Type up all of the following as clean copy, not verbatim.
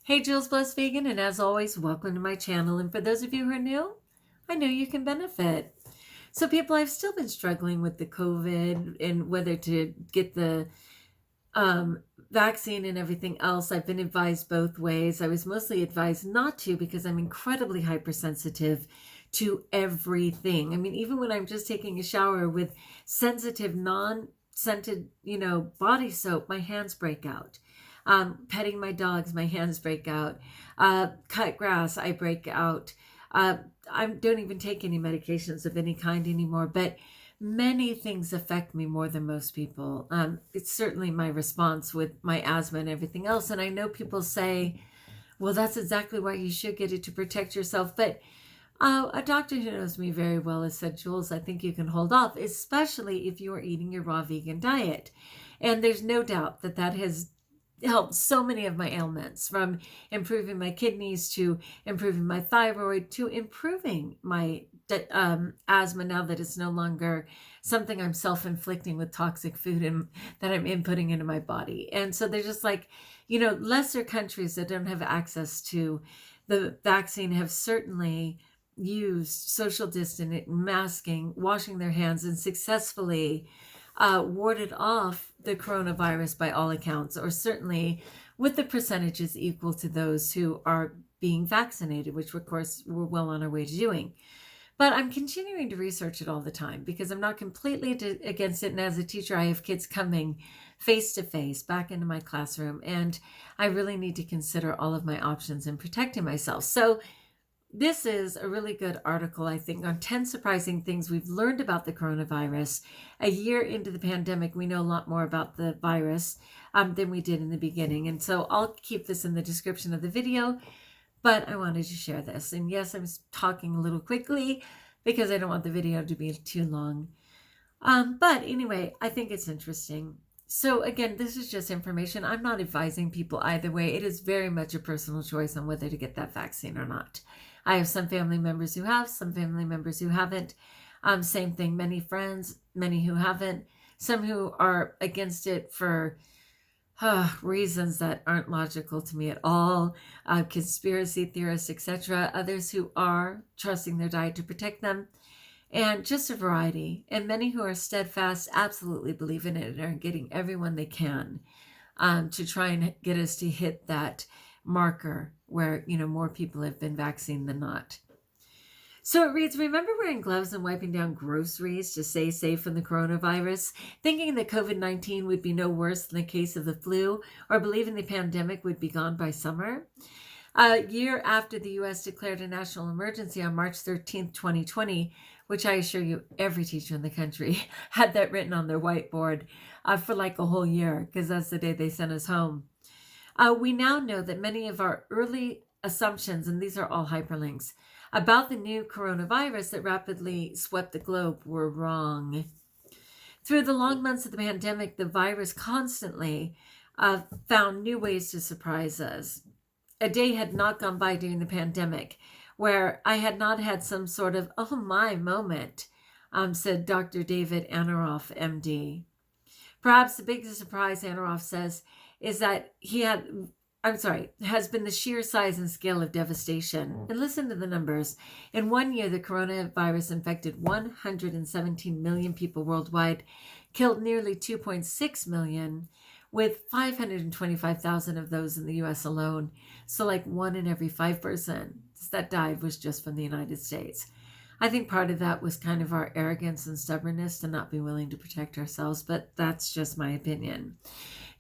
Hey, Jules Bless Vegan, and as always, welcome to my channel. And for those of you who are new, I know you can benefit. So, people, I've still been struggling with the COVID and whether to get the vaccine and everything else. I've been advised both ways. I was mostly advised not to because I'm incredibly hypersensitive to everything. I mean, even when I'm just taking a shower with sensitive, non-scented, body soap, my hands break out. Petting my dogs, my hands break out. Cut grass, I break out. I don't even take any medications of any kind anymore, but many things affect me more than most people. It's certainly my response with my asthma and everything else. And I know people say, well, that's exactly why you should get it, to protect yourself. But a doctor who knows me very well has said, Jules, I think you can hold off, especially if you are eating your raw vegan diet. And there's no doubt that that has helped so many of my ailments, from improving my kidneys to improving my thyroid to improving my asthma, now that it's no longer something I'm self-inflicting with toxic food and that I'm inputting into my body. And so they're just like, lesser countries that don't have access to the vaccine have certainly used social distancing, masking, washing their hands, and successfully warded off the coronavirus by all accounts, or certainly with the percentages equal to those who are being vaccinated, which of course we're well on our way to doing. But I'm continuing to research it all the time because I'm not completely against it. And as a teacher, I have kids coming face to face back into my classroom, and I really need to consider all of my options in protecting myself. So this is a really good article, I think, on 10 surprising things we've learned about the coronavirus. A year into the pandemic, we know a lot more about the virus than we did in the beginning. And so I'll keep this in the description of the video, but I wanted to share this. And yes, I'm talking a little quickly because I don't want the video to be too long. But anyway, I think it's interesting. So again, this is just information. I'm not advising people either way. It is very much a personal choice on whether to get that vaccine or not. I have some family members who have, some family members who haven't. Same thing, many friends, many who haven't, some who are against it for reasons that aren't logical to me at all, conspiracy theorists, etc. Others who are trusting their diet to protect them, and just a variety. And many who are steadfast, absolutely believe in it and are getting everyone they can to try and get us to hit that marker where, more people have been vaccinated than not. So it reads, remember wearing gloves and wiping down groceries to stay safe from the coronavirus, thinking that COVID-19 would be no worse than the case of the flu, or believing the pandemic would be gone by summer? A year after the U.S. declared a national emergency on March 13th, 2020, which I assure you every teacher in the country had that written on their whiteboard for like a whole year, because that's the day they sent us home. We now know that many of our early assumptions, and these are all hyperlinks, about the new coronavirus that rapidly swept the globe were wrong. Through the long months of the pandemic, the virus constantly found new ways to surprise us. A day had not gone by during the pandemic where I had not had some sort of, oh my moment, said Dr. David Anaroff, MD. Perhaps the biggest surprise, Anaroff says, is that has been the sheer size and scale of devastation. And listen to the numbers. In 1 year, the coronavirus infected 117 million people worldwide, killed nearly 2.6 million, with 525,000 of those in the U.S. alone. So like 1 in every 5 persons that died was just from the United States. I think part of that was kind of our arrogance and stubbornness to not be willing to protect ourselves, but that's just my opinion.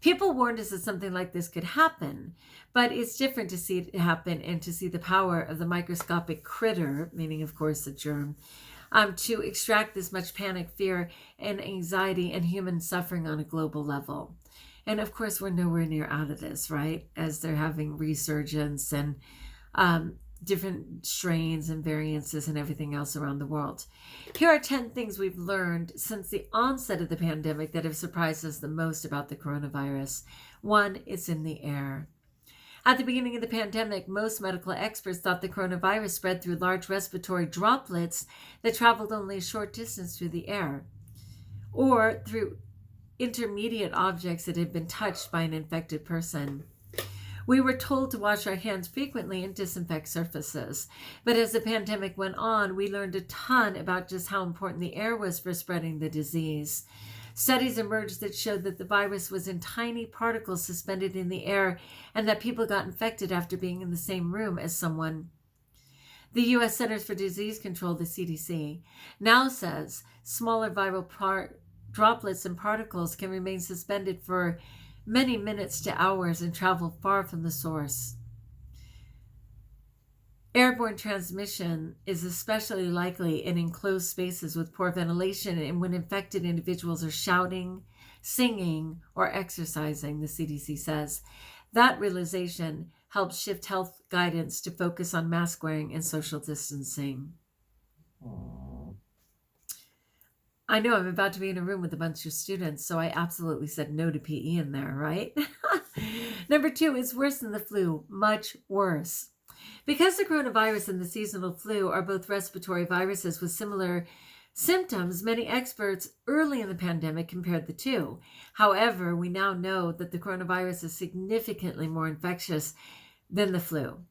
People warned us that something like this could happen, but it's different to see it happen and to see the power of the microscopic critter, meaning, of course, the germ, to extract this much panic, fear, and anxiety and human suffering on a global level. And of course, we're nowhere near out of this, right? As they're having resurgence and different strains and variances and everything else around the world. Here are 10 things we've learned since the onset of the pandemic that have surprised us the most about the coronavirus. 1, it's in the air. At the beginning of the pandemic, most medical experts thought the coronavirus spread through large respiratory droplets that traveled only a short distance through the air, or through intermediate objects that had been touched by an infected person. We were told to wash our hands frequently and disinfect surfaces. But as the pandemic went on, we learned a ton about just how important the air was for spreading the disease. Studies emerged that showed that the virus was in tiny particles suspended in the air and that people got infected after being in the same room as someone. The U.S. Centers for Disease Control, the CDC, now says smaller viral droplets and particles can remain suspended for many minutes to hours and travel far from the source. Airborne transmission is especially likely in enclosed spaces with poor ventilation and when infected individuals are shouting, singing, or exercising, the CDC says. That realization helps shift health guidance to focus on mask wearing and social distancing. I know I'm about to be in a room with a bunch of students, so I absolutely said no to PE in there, right? Number 2, it's worse than the flu, much worse. Because the coronavirus and the seasonal flu are both respiratory viruses with similar symptoms, many experts early in the pandemic compared the two. However, we now know that the coronavirus is significantly more infectious than the flu.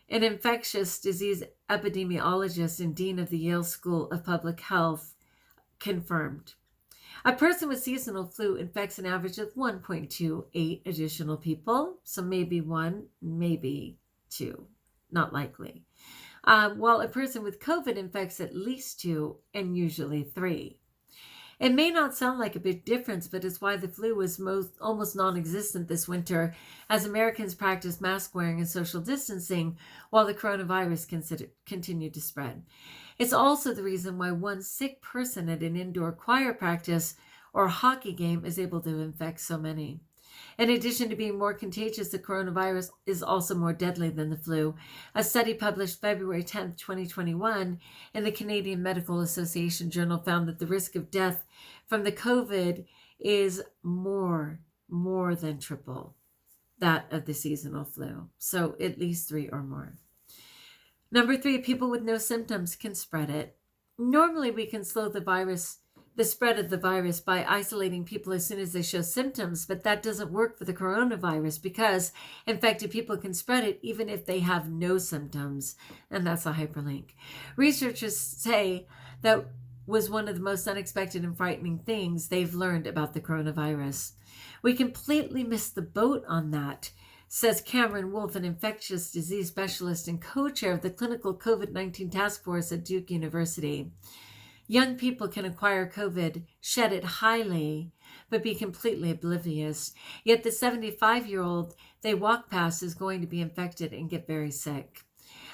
An infectious disease epidemiologist and dean of the Yale School of Public Health confirmed. A person with seasonal flu infects an average of 1.28 additional people, so maybe 1, maybe 2. Not likely. While a person with COVID infects at least 2 and usually 3. It may not sound like a big difference, but it's why the flu was almost non-existent this winter as Americans practiced mask wearing and social distancing while the coronavirus continued to spread. It's also the reason why one sick person at an indoor choir practice or hockey game is able to infect so many. In addition to being more contagious, the coronavirus is also more deadly than the flu. A study published February 10, 2021 in the Canadian Medical Association Journal found that the risk of death from the COVID is more than triple that of the seasonal flu. So at least 3 or more. Number 3, people with no symptoms can spread it. Normally we can slow the spread of the virus by isolating people as soon as they show symptoms, but that doesn't work for the coronavirus because infected people can spread it even if they have no symptoms, and that's a hyperlink. Researchers say that was one of the most unexpected and frightening things they've learned about the coronavirus. We completely missed the boat on that, says Cameron Wolf, an infectious disease specialist and co-chair of the clinical COVID-19 task force at Duke University. Young people can acquire COVID, shed it highly, but be completely oblivious. Yet the 75-year-old they walk past is going to be infected and get very sick.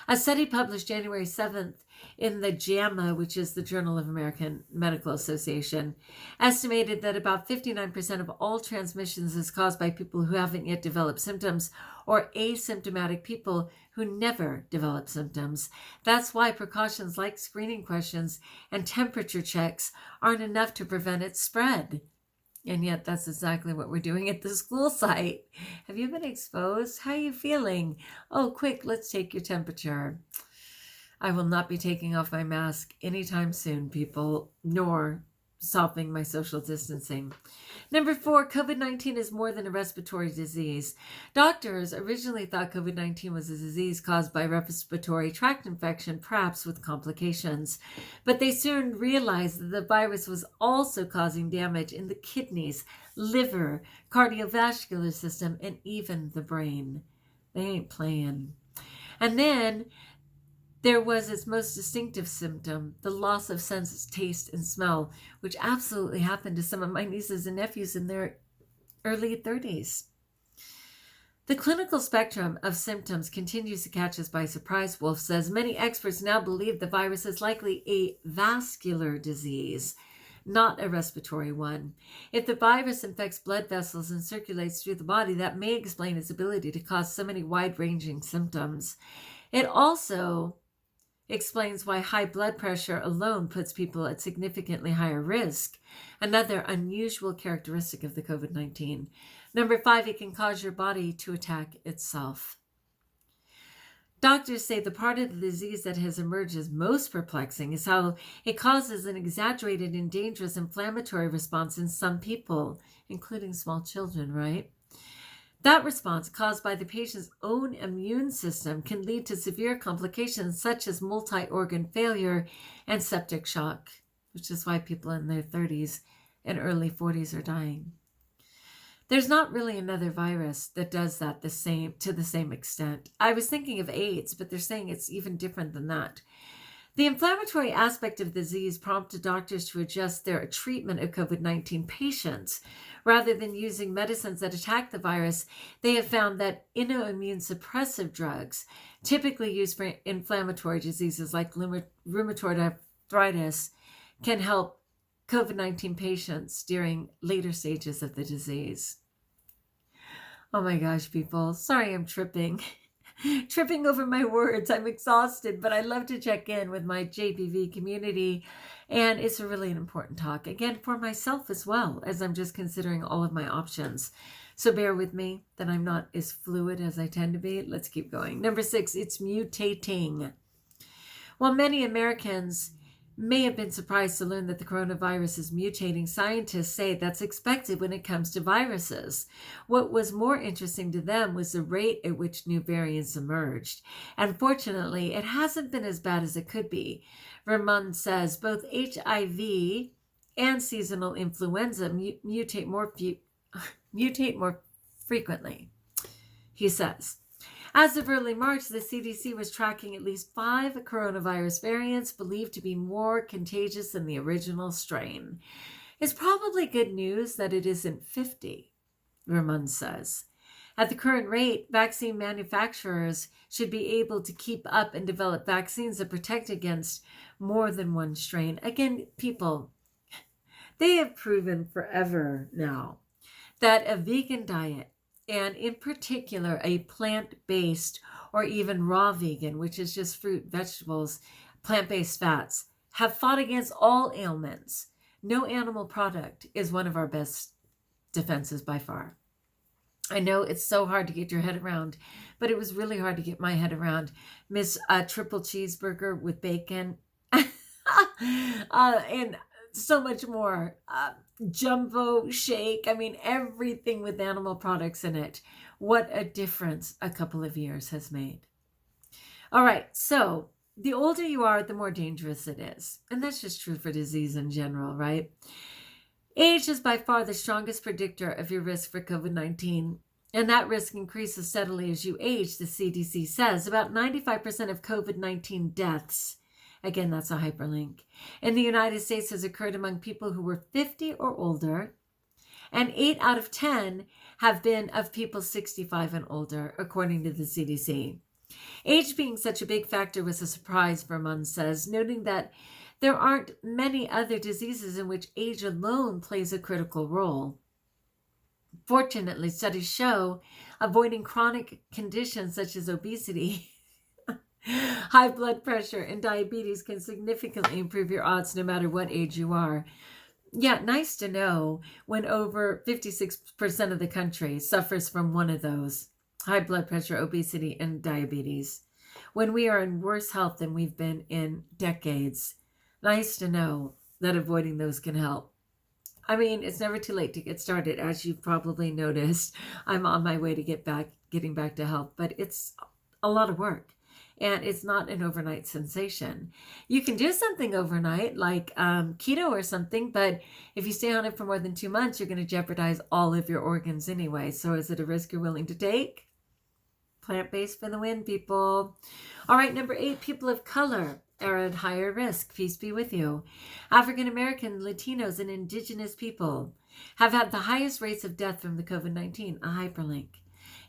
A study published January 7th in the JAMA, which is the Journal of American Medical Association, estimated that about 59% of all transmissions is caused by people who haven't yet developed symptoms or asymptomatic people who never develop symptoms. That's why precautions like screening questions and temperature checks aren't enough to prevent its spread. And yet that's exactly what we're doing at the school site. Have you been exposed? How are you feeling? Oh, quick, let's take your temperature. I will not be taking off my mask anytime soon, people, nor stopping my social distancing. Number 4, COVID-19 is more than a respiratory disease. Doctors originally thought COVID-19 was a disease caused by respiratory tract infection, perhaps with complications. But they soon realized that the virus was also causing damage in the kidneys, liver, cardiovascular system, and even the brain. They ain't playing. And then there was its most distinctive symptom, the loss of sense, taste, and smell, which absolutely happened to some of my nieces and nephews in their early 30s. The clinical spectrum of symptoms continues to catch us by surprise, Wolf says. Many experts now believe the virus is likely a vascular disease, not a respiratory one. If the virus infects blood vessels and circulates through the body, that may explain its ability to cause so many wide-ranging symptoms. It also explains why high blood pressure alone puts people at significantly higher risk, another unusual characteristic of the COVID-19. Number 5, it can cause your body to attack itself. Doctors say the part of the disease that has emerged as most perplexing is how it causes an exaggerated and dangerous inflammatory response in some people, including small children, right? That response, caused by the patient's own immune system, can lead to severe complications such as multi-organ failure and septic shock, which is why people in their 30s and early 40s are dying. There's not really another virus that does that to the same extent. I was thinking of AIDS, but they're saying it's even different than that. The inflammatory aspect of the disease prompted doctors to adjust their treatment of COVID-19 patients. Rather than using medicines that attack the virus, they have found that immunosuppressive suppressive drugs, typically used for inflammatory diseases like rheumatoid arthritis, can help COVID-19 patients during later stages of the disease. Oh my gosh, people. Sorry I'm tripping over my words. I'm exhausted, but I love to check in with my JBV community. And it's really an important talk, again, for myself as well, as I'm just considering all of my options. So bear with me that I'm not as fluid as I tend to be. Let's keep going. Number 6, it's mutating. While many Americans may have been surprised to learn that the coronavirus is mutating, scientists say that's expected when it comes to viruses. What was more interesting to them was the rate at which new variants emerged. And fortunately, it hasn't been as bad as it could be. Vermund says both HIV and seasonal influenza mutate more frequently. He says, as of early March, the CDC was tracking at least 5 coronavirus variants believed to be more contagious than the original strain. It's probably good news that it isn't 50, Vermund says. At the current rate, vaccine manufacturers should be able to keep up and develop vaccines that protect against more than one strain. Again, people, they have proven forever now that a vegan diet, and in particular, a plant-based or even raw vegan, which is just fruit, vegetables, plant-based fats, have fought against all ailments. No animal product is one of our best defenses by far. I know it's so hard to get your head around, but it was really hard to get my head around. Miss Triple Cheeseburger with bacon and so much more. Jumbo shake. I mean, everything with animal products in it. What a difference a couple of years has made. All right. So the older you are, the more dangerous it is. And that's just true for disease in general, right? Age is by far the strongest predictor of your risk for COVID-19. And that risk increases steadily as you age, the CDC says. About 95% of COVID-19 deaths, again, that's a hyperlink, in the United States has occurred among people who were 50 or older, and 8 out of 10 have been of people 65 and older, according to the CDC. Age being such a big factor was a surprise, Vermund says, noting that there aren't many other diseases in which age alone plays a critical role. Fortunately, studies show avoiding chronic conditions such as obesity, high blood pressure, and diabetes can significantly improve your odds no matter what age you are. Yeah, nice to know when over 56% of the country suffers from one of those, high blood pressure, obesity, and diabetes, when we are in worse health than we've been in decades. Nice to know that avoiding those can help. I mean, it's never too late to get started. As you've probably noticed, I'm on my way to getting back to health, but it's a lot of work. And it's not an overnight sensation. You can do something overnight, like keto or something, but if you stay on it for more than 2 months, you're going to jeopardize all of your organs anyway. So is it a risk you're willing to take? Plant-based for the win, people. All right, number 8, people of color are at higher risk. Peace be with you. African American, Latinos, and indigenous people have had the highest rates of death from the COVID-19, a hyperlink.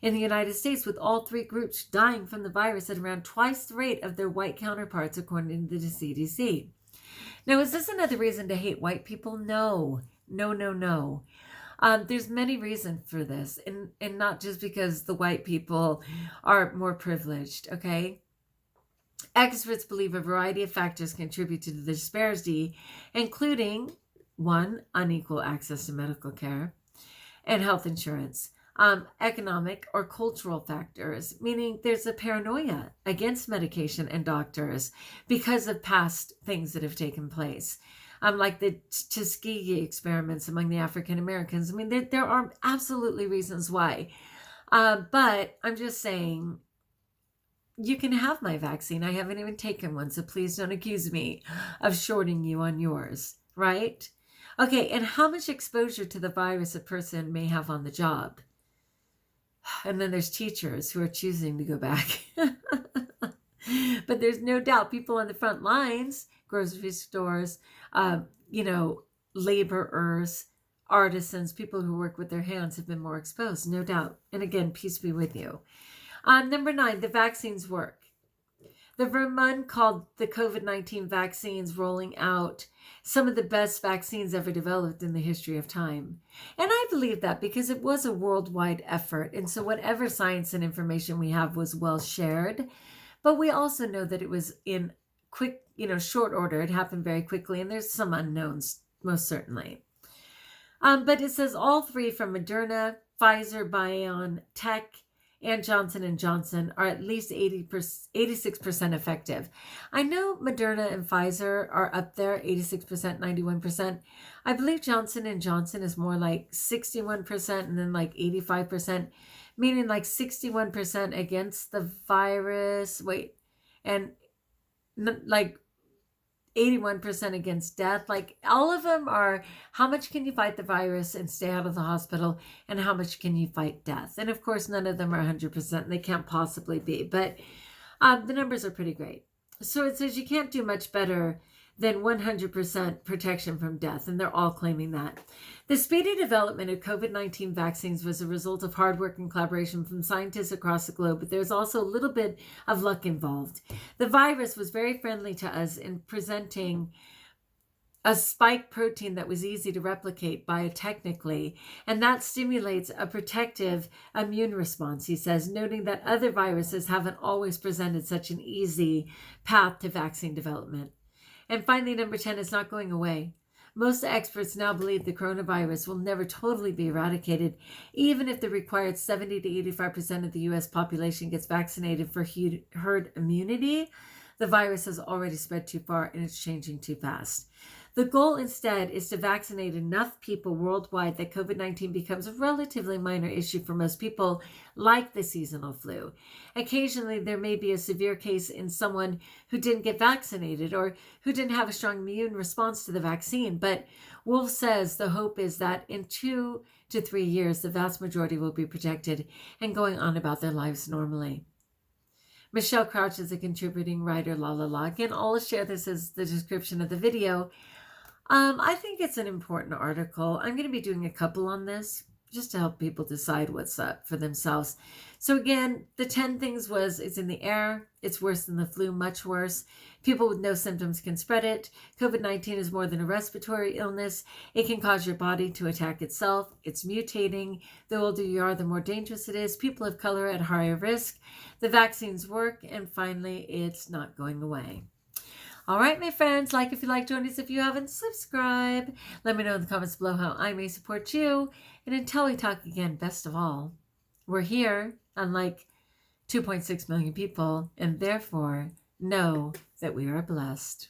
In the United States, with all 3 groups dying from the virus at around twice the rate of their white counterparts, according to the CDC. Now, is this another reason to hate white people? No. There's many reasons for this, and not just because the white people are more privileged, okay? Experts believe a variety of factors contribute to the disparity, including 1, unequal access to medical care and health insurance. Economic or cultural factors, meaning there's a paranoia against medication and doctors because of past things that have taken place, like the Tuskegee experiments among the African Americans. I mean, there are absolutely reasons why. But I'm just saying, you can have my vaccine. I haven't even taken one, so please don't accuse me of shorting you on yours, right? Okay, and how much exposure to the virus a person may have on the job. And then there's teachers who are choosing to go back. But there's no doubt people on the front lines, grocery stores, you know, laborers, artisans, people who work with their hands have been more exposed, no doubt. And again, peace be with you. Number 9, the vaccines work. The Vermont called the COVID-19 vaccines rolling out some of the best vaccines ever developed in the history of time. And I believe that because it was a worldwide effort. And so whatever science and information we have was well shared. But we also know that it was in quick, short order. It happened very quickly. And there's some unknowns, most certainly. But it says all 3 from Moderna, Pfizer, BioNTech, and Johnson & Johnson are at least 86% effective. I know Moderna and Pfizer are up there, 86%, 91%. I believe Johnson & Johnson is more like 61% and then like 85%, meaning like 61% against the virus. And like 81% against death. Like all of them are, how much can you fight the virus and stay out of the hospital, and how much can you fight death? And of course, none of them are 100%. They can't possibly be, but the numbers are pretty great. So it says you can't do much better than 100% protection from death, and they're all claiming that. The speedy development of COVID-19 vaccines was a result of hard work and collaboration from scientists across the globe, but there's also a little bit of luck involved. The virus was very friendly to us in presenting a spike protein that was easy to replicate biotechnically, and that stimulates a protective immune response, he says, noting that other viruses haven't always presented such an easy path to vaccine development. And finally, number 10 is not going away. Most experts now believe the coronavirus will never totally be eradicated, even if the required 70 to 85% of the U.S. population gets vaccinated for herd immunity. The virus has already spread too far and it's changing too fast. The goal instead is to vaccinate enough people worldwide that COVID-19 becomes a relatively minor issue for most people, like the seasonal flu. Occasionally, there may be a severe case in someone who didn't get vaccinated or who didn't have a strong immune response to the vaccine. But Wolf says the hope is that in 2 to 3 years, the vast majority will be protected and going on about their lives normally. Michelle Crouch is a contributing writer, Again, I'll share this as the description of the video. I think it's an important article. I'm going to be doing a couple on this just to help people decide what's up for themselves. So again, the 10 things was it's in the air. It's worse than the flu, much worse. People with no symptoms can spread it. COVID-19 is more than a respiratory illness. It can cause your body to attack itself. It's mutating. The older you are, the more dangerous it is. People of color are at higher risk. The vaccines work. And finally, it's not going away. All right, my friends, like if you like, join us if you haven't, subscribe. Let me know in the comments below how I may support you. And until we talk again, best of all, we're here, unlike 2.6 million people, and therefore know that we are blessed.